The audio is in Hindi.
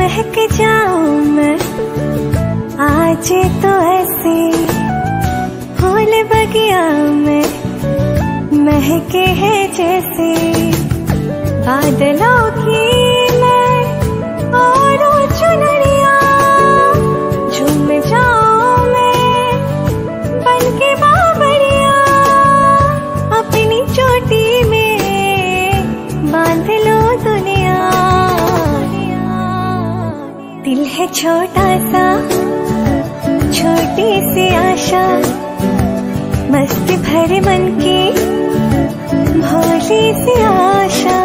महक जाऊं मैं आज तो ऐसे, फूल बगिया में महके है जैसे बादलों की मैं और चुनरिया। झूम जाऊं मैं बन के बाबरिया, अपनी चोटी में बांध लो दुनिया। दिल है छोटा सा, छोटी सी आशा, मस्ती भरे मन की भोली सी आशा।